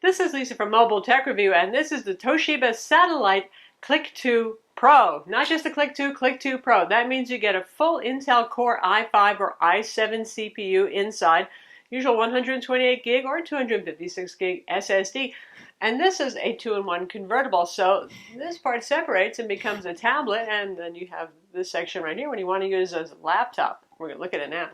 This is Lisa from Mobile Tech Review, and this is the Toshiba Satellite Click 2 Pro. Not just the Click 2, Click 2 Pro. That means you get a full Intel Core i5 or i7 CPU inside, usual 128 gig or 256 gig SSD. And this is a 2-in-1 convertible, so this part separates and becomes a tablet, and then you have this section right here when you want to use it as a laptop. We're going to look at it now.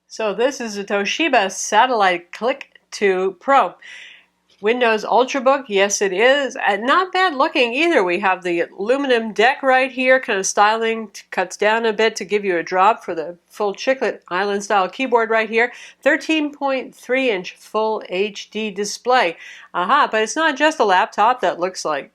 So this is the Toshiba Satellite Click 2 Pro. Windows Ultrabook, yes it is. Not bad looking either. We have the aluminum deck right here, kind of styling, cuts down a bit to give you a drop for the full chiclet island style keyboard right here. 13.3-inch full HD display. But it's not just a laptop that looks like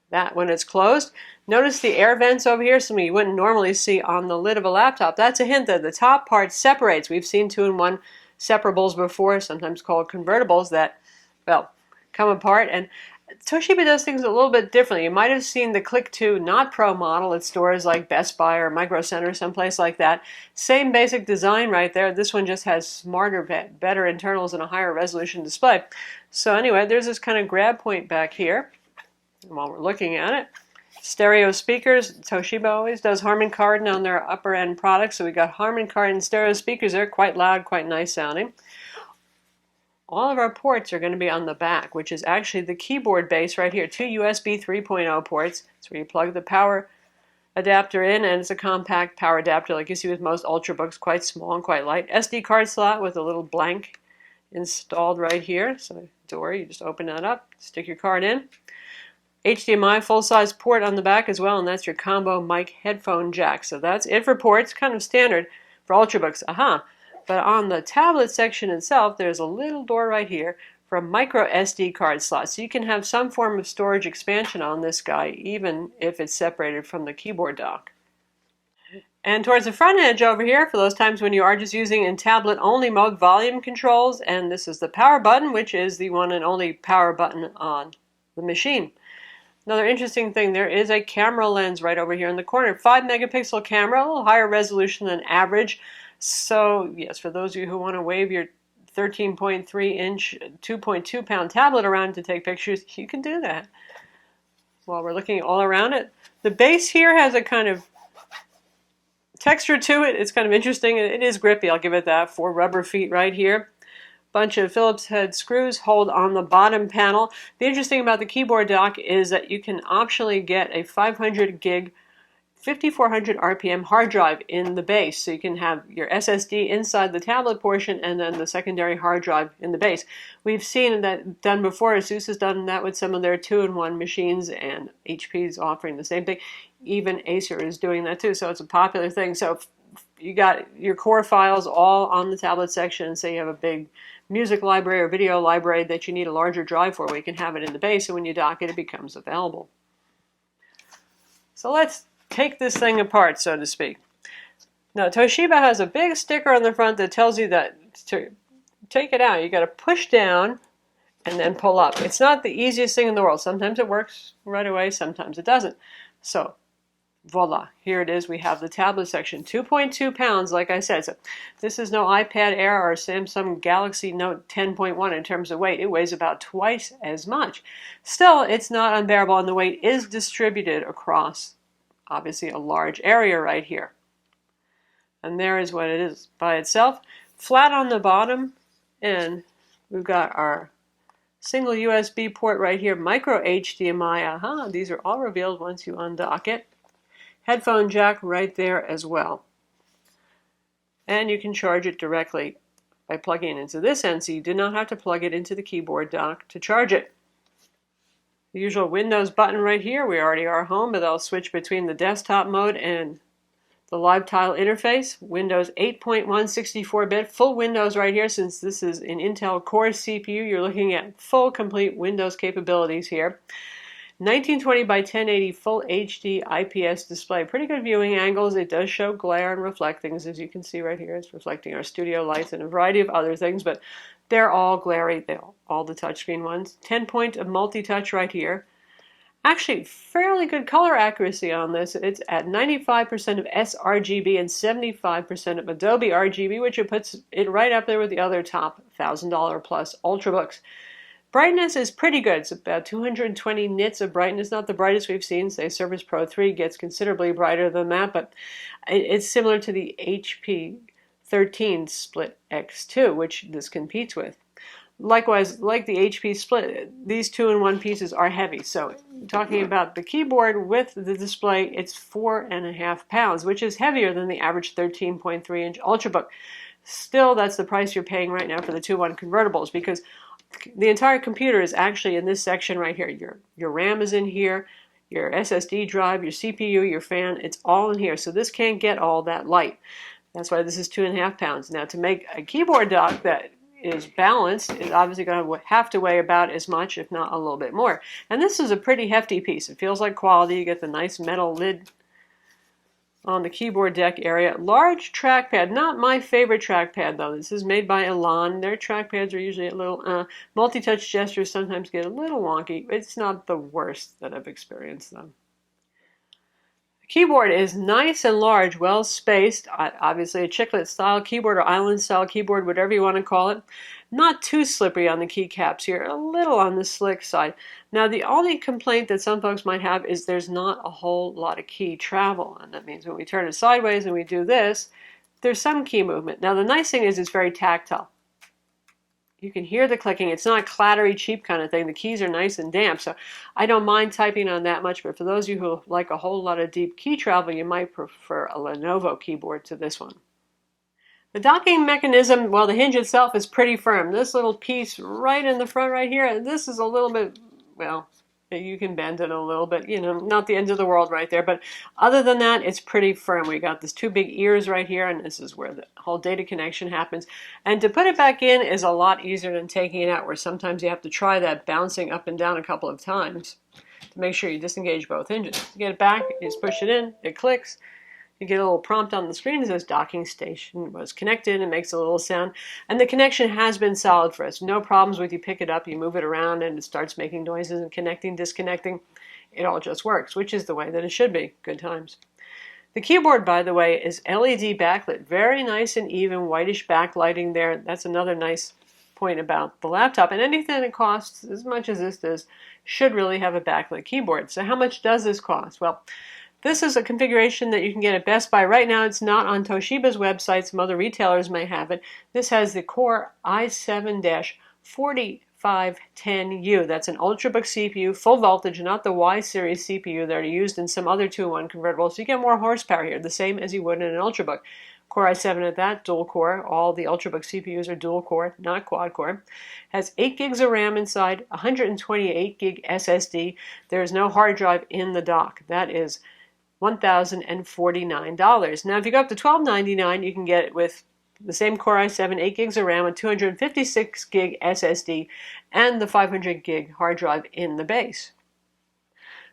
that when it's closed. Notice the air vents over here, something you wouldn't normally see on the lid of a laptop. That's a hint that the top part separates. We've seen 2-in-1 separables before, sometimes called convertibles, that, well, come apart. And Toshiba does things a little bit differently. You might have seen the Click 2 not Pro model at stores like Best Buy or Micro Center, someplace like that. Same basic design right there. This one just has smarter, better internals and a higher resolution display. So anyway, there's this kind of grab point back here. And while we're looking at it, stereo speakers. Toshiba always does Harman Kardon on their upper end products, so we got Harman Kardon stereo speakers there, quite loud, quite nice sounding. All of our ports are going to be on the back, which is actually the keyboard base right here. 2 USB 3.0 ports. That's where you plug the power adapter in, and it's a compact power adapter like you see with most Ultrabooks, quite small and quite light. SD card slot with a little blank installed right here. So door, you just open that up, stick your card in. HDMI full-size port on the back as well, and that's your combo mic headphone jack. So that's it for ports, kind of standard for Ultrabooks. But on the tablet section itself, there's a little door right here for a microSD card slot. So you can have some form of storage expansion on this guy, even if it's separated from the keyboard dock. And towards the front edge over here, for those times when you are just using in tablet-only mode, volume controls, and this is the power button, which is the one and only power button on the machine. Another interesting thing, there is a camera lens right over here in the corner. 5-megapixel camera, a little higher resolution than average. So, yes, for those of you who want to wave your 13.3-inch, 2.2-pound tablet around to take pictures, you can do that. While we're looking all around it, the base here has a kind of texture to it. It's kind of interesting. It is grippy, I'll give it that. 4 rubber feet right here. Bunch of Phillips head screws hold on the bottom panel. The interesting about the keyboard dock is that you can optionally get a 500 gig 5400 RPM hard drive in the base, so you can have your SSD inside the tablet portion and then the secondary hard drive in the base. We've seen that done before. ASUS has done that with some of their 2-in-1 machines, and HP is offering the same thing. Even Acer is doing that too, so it's a popular thing. So you got your core files all on the tablet section, and say you have a big music library or video library that you need a larger drive for, where you can have it in the base, and when you dock it, it becomes available. So let's take this thing apart, so to speak. Now, Toshiba has a big sticker on the front that tells you that to take it out, you got to push down and then pull up. It's not the easiest thing in the world. Sometimes it works right away, sometimes it doesn't. So, voila, here it is. We have the tablet section, 2.2 pounds, like I said. So this is no iPad Air or Samsung Galaxy Note 10.1 in terms of weight. It weighs about twice as much. Still, it's not unbearable, and the weight is distributed across, obviously, a large area right here. And there is what it is by itself. Flat on the bottom, and we've got our single USB port right here, micro HDMI. These are all revealed once you undock it. Headphone jack right there as well. And you can charge it directly by plugging it into this end, so you do not have to plug it into the keyboard dock to charge it. The usual Windows button right here. We already are home, but I'll switch between the desktop mode and the live tile interface. Windows 8.1 64-bit, full Windows right here. Since this is an Intel Core CPU, you're looking at full complete Windows capabilities here. 1920 by 1080 full HD IPS display. Pretty good viewing angles. It does show glare and reflect things, as you can see right here. It's reflecting our studio lights and a variety of other things, but they're all glary. They're all the touchscreen ones. 10-point of multi-touch right here. Actually, fairly good color accuracy on this. It's at 95% of sRGB and 75% of Adobe RGB, which puts it right up there with the other top $1,000 plus Ultrabooks. Brightness is pretty good. It's about 220 nits of brightness, not the brightest we've seen. Say Surface Pro 3 gets considerably brighter than that, but it's similar to the HP 13 Split X2, which this competes with. Likewise, like the HP Split, these 2-in-1 pieces are heavy. So talking about the keyboard with the display, it's 4.5 pounds, which is heavier than the average 13.3-inch Ultrabook. Still, that's the price you're paying right now for the 2-in-1 convertibles, because the entire computer is actually in this section right here. Your RAM is in here, your SSD drive, your CPU, your fan, it's all in here. So this can't get all that light. That's why this is 2.5 pounds. Now, to make a keyboard dock that is balanced, is obviously going to have to weigh about as much, if not a little bit more. And this is a pretty hefty piece. It feels like quality. You get the nice metal lid on the keyboard deck area. Large trackpad. Not my favorite trackpad, though. This is made by Elan. Their trackpads are usually a little, multi-touch gestures sometimes get a little wonky. It's not the worst that I've experienced, though. Keyboard is nice and large, well spaced, obviously a chiclet style keyboard or island style keyboard, whatever you want to call it. Not too slippery on the keycaps here, a little on the slick side. Now the only complaint that some folks might have is there's not a whole lot of key travel, and that means when we turn it sideways and we do this, there's some key movement. Now the nice thing is it's very tactile. You can hear the clicking. It's not clattery, cheap kind of thing. The keys are nice and damp, so I don't mind typing on that much, but for those of you who like a whole lot of deep key travel, you might prefer a Lenovo keyboard to this one. The docking mechanism, well, the hinge itself is pretty firm. This little piece right in the front right here, this is a little bit, well, you can bend it a little bit, you know, not the end of the world right there, but other than that, it's pretty firm. We got these two big ears right here, and this is where the whole data connection happens. And to put it back in is a lot easier than taking it out, where sometimes you have to try that bouncing up and down a couple of times to make sure you disengage both hinges. To get it back, you just push it in, it clicks. You get a little prompt on the screen that says docking station was connected. It makes a little sound. And the connection has been solid for us. No problems with you pick it up, you move it around, and it starts making noises and connecting, disconnecting. It all just works, which is the way that it should be. Good times. The keyboard, by the way, is LED backlit. Very nice and even whitish backlighting there. That's another nice point about the laptop. And anything that costs as much as this does should really have a backlit keyboard. So how much does this cost? Well, this is a configuration that you can get at Best Buy. Right now, it's not on Toshiba's website. Some other retailers may have it. This has the Core i7-4510U. That's an Ultrabook CPU, full voltage, not the Y series CPU that are used in some other 2-in-1 convertibles. So you get more horsepower here, the same as you would in an Ultrabook. Core i7 at that, dual core. All the Ultrabook CPUs are dual core, not quad core. Has 8 gigs of RAM inside, 128 gig SSD. There is no hard drive in the dock. That is $1,049. Now, if you go up to $1,299, you can get it with the same Core i7, 8 gigs of RAM, a 256 gig SSD, and the 500 gig hard drive in the base.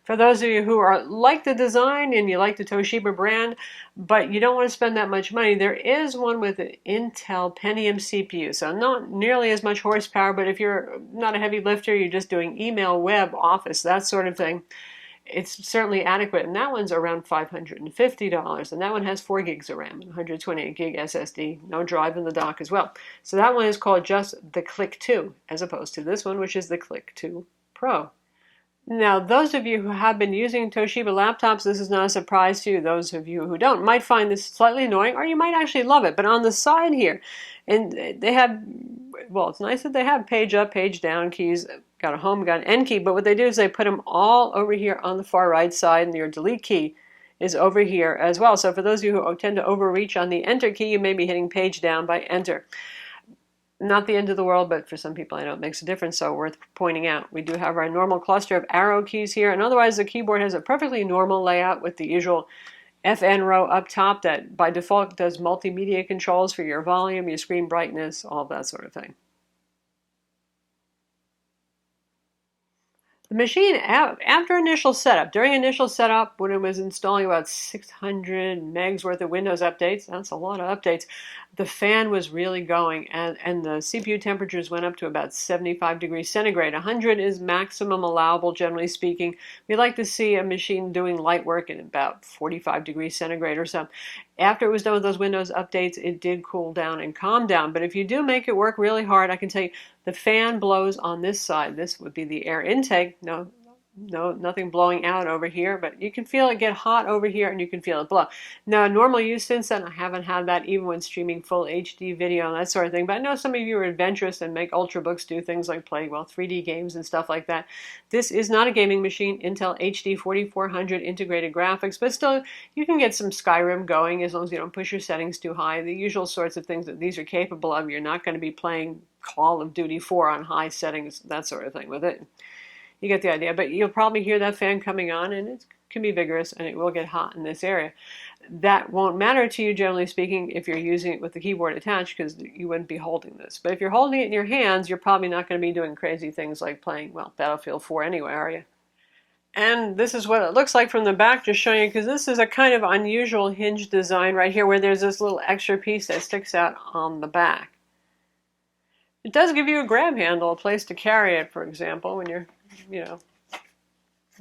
For those of you who like the design and you like the Toshiba brand, but you don't want to spend that much money, there is one with an Intel Pentium CPU. So not nearly as much horsepower, but if you're not a heavy lifter, you're just doing email, web, office, that sort of thing, it's certainly adequate. And that one's around $550. And that one has 4 gigs of RAM and 128 gig SSD, no drive in the dock as well. So that one is called just the Click 2, as opposed to this one, which is the Click 2 Pro. Now, those of you who have been using Toshiba laptops, this is not a surprise to you. Those of you who don't might find this slightly annoying, or you might actually love it. But on the side here, and they have, well, it's nice that they have page up, page down keys, got a home, got an end key, but what they do is they put them all over here on the far right side, and your delete key is over here as well. So for those of you who tend to overreach on the enter key, you may be hitting page down by enter. Not the end of the world, but for some people I know it makes a difference, so worth pointing out. We do have our normal cluster of arrow keys here, and otherwise the keyboard has a perfectly normal layout with the usual FN row up top that by default does multimedia controls for your volume, your screen brightness, all that sort of thing. The machine, after initial setup, during initial setup, when it was installing about 600 megs worth of Windows updates, that's a lot of updates, the fan was really going, and the CPU temperatures went up to about 75 degrees centigrade. 100 is maximum allowable, generally speaking. We like to see a machine doing light work at about 45 degrees centigrade or so. After it was done with those Windows updates, it did cool down and calm down. But if you do make it work really hard, I can tell you the fan blows on this side. This would be the air intake. No, nothing blowing out over here, but you can feel it get hot over here and you can feel it blow. Now, normal use since then, I haven't had that even when streaming full HD video and that sort of thing, but I know some of you are adventurous and make Ultrabooks do things like play, well, 3D games and stuff like that. This is not a gaming machine, Intel HD 4400 integrated graphics, but still, you can get some Skyrim going as long as you don't push your settings too high. The usual sorts of things that these are capable of. You're not going to be playing Call of Duty 4 on high settings, that sort of thing with it. You get the idea, but you'll probably hear that fan coming on, and it can be vigorous, and it will get hot in this area. That won't matter to you, generally speaking, if you're using it with the keyboard attached, because you wouldn't be holding this. But if you're holding it in your hands, you're probably not going to be doing crazy things like playing, well, Battlefield 4 anyway, are you? And this is what it looks like from the back, just showing you, because this is a kind of unusual hinge design right here, where there's this little extra piece that sticks out on the back. It does give you a grab handle, a place to carry it, for example, when you're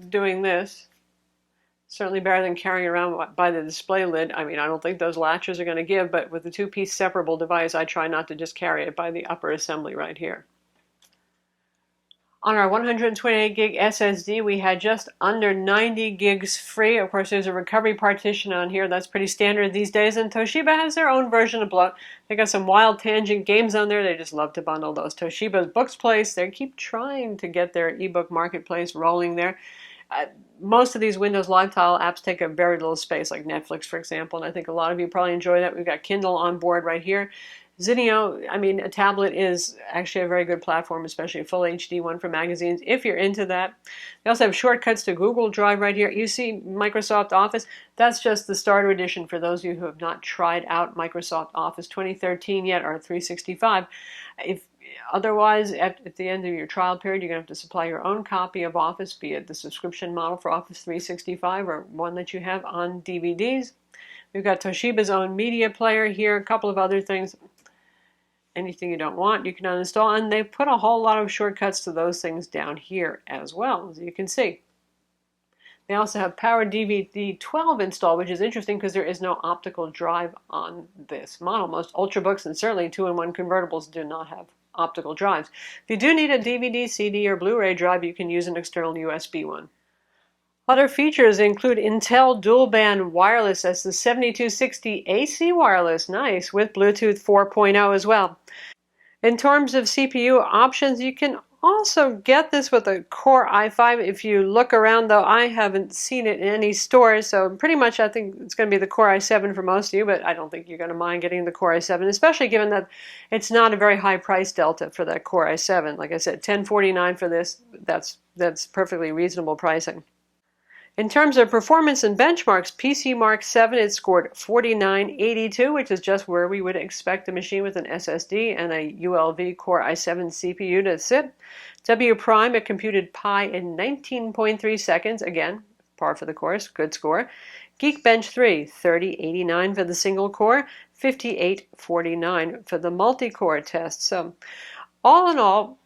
doing this. Certainly better than carrying around by the display lid. I mean, I don't think those latches are going to give, but with the two-piece separable device, I try not to just carry it by the upper assembly right here. On our 128 gig SSD, we had just under 90 gigs free. Of course, there's a recovery partition on here. That's pretty standard these days, and Toshiba has their own version of bloat. They got some wild tangent games on there. They just love to bundle those. Toshiba's Books Place, they keep trying to get their ebook marketplace rolling there. Most of these Windows Live Tile apps take up very little space, like Netflix, for example, and I think a lot of you probably enjoy that. We've got Kindle on board right here. Zinio, I mean, a tablet is actually a very good platform, especially a full HD one for magazines, if you're into that. They also have shortcuts to Google Drive right here. You see Microsoft Office. That's just the starter edition for those of you who have not tried out Microsoft Office 2013 yet, or 365. Otherwise, at the end of your trial period, you're going to have to supply your own copy of Office, be it the subscription model for Office 365 or one that you have on DVDs. We've got Toshiba's own media player here, a couple of other things. Anything you don't want, you can uninstall, and they put a whole lot of shortcuts to those things down here as well, as you can see. They also have Power DVD 12 installed, which is interesting because there is no optical drive on this model. Most Ultrabooks and certainly 2-in-1 convertibles do not have optical drives. If you do need a DVD, CD, or Blu-ray drive, you can use an external USB one. Other features include Intel dual-band wireless. That's the 7260 AC wireless, nice, with Bluetooth 4.0 as well. In terms of CPU options, you can also get this with a Core i5. If you look around, though, I haven't seen it in any stores, so pretty much I think it's going to be the Core i7 for most of you, but I don't think you're going to mind getting the Core i7, especially given that it's not a very high price delta for that Core i7. Like I said, $1049 for this, that's perfectly reasonable pricing. In terms of performance and benchmarks, PC Mark 7, it scored 4982, which is just where we would expect a machine with an SSD and a ULV Core i7 CPU to sit. W Prime, it computed Pi in 19.3 seconds, again, par for the course, good score. Geekbench 3, 3089 for the single core, 5849 for the multi-core test. So, all in all,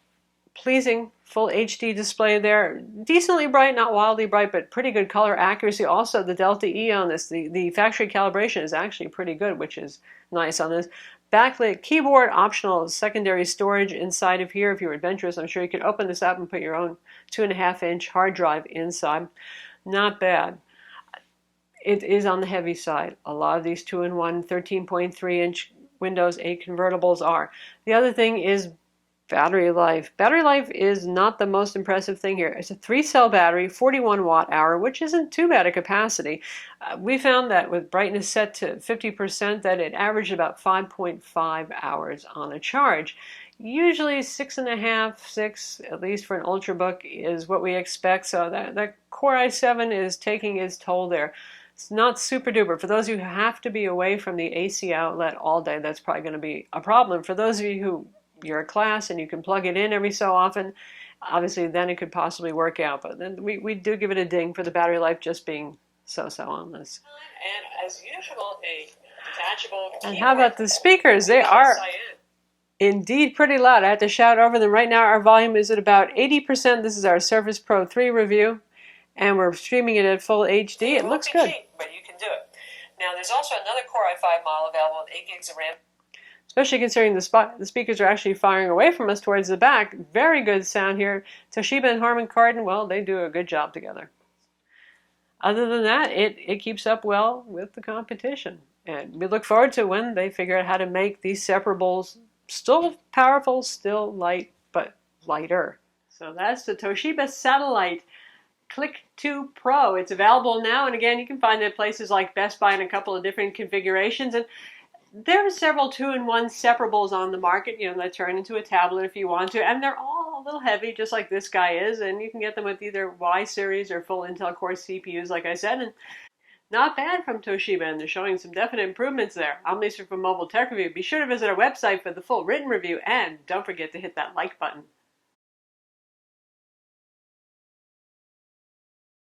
pleasing full HD display there. Decently bright, not wildly bright, but pretty good color accuracy. Also, the Delta E on this, the factory calibration is actually pretty good, which is nice on this. Backlit keyboard, optional secondary storage inside of here. If you're adventurous, I'm sure you could open this up and put your own 2.5-inch hard drive inside. Not bad. It is on the heavy side. A lot of these 2-in-1 13.3-inch Windows 8 convertibles are. The other thing is battery life. Battery life is not the most impressive thing here. It's a 3-cell battery, 41 watt-hour, which isn't too bad a capacity. We found that with brightness set to 50% that it averaged about 5.5 hours on a charge. Usually 6.5, 6, at least for an Ultrabook, is what we expect. So that Core i7 is taking its toll there. It's not super duper. For those of you who have to be away from the AC outlet all day, that's probably going to be a problem. For those of you who you're a class and you can plug it in every so often, obviously then it could possibly work out. But then we do give it a ding for the battery life just being so-so on this. And as usual, a And how about the speakers? They are indeed pretty loud. I have to shout over them. Right now our volume is at about 80%. This is our Surface Pro 3 review, and we're streaming it at full HD. It looks good. Cheap, but you can do it. Now there's also another Core i5 model available with 8 gigs of RAM. Especially considering the speakers are actually firing away from us towards the back. Very good sound here. Toshiba and Harman Kardon, well, they do a good job together. Other than that, it keeps up well with the competition. And we look forward to when they figure out how to make these separables still powerful, still light, but lighter. So that's the Toshiba Satellite Click 2 Pro. It's available now, and again, you can find it at places like Best Buy in a couple of different configurations. And there are several 2-in-1 separables on the market, that turn into a tablet if you want to, and they're all a little heavy, just like this guy is, and you can get them with either Y series or full Intel Core CPUs, like I said, and not bad from Toshiba, and they're showing some definite improvements there. I'm Lisa from Mobile Tech Review. Be sure to visit our website for the full written review, and don't forget to hit that like button.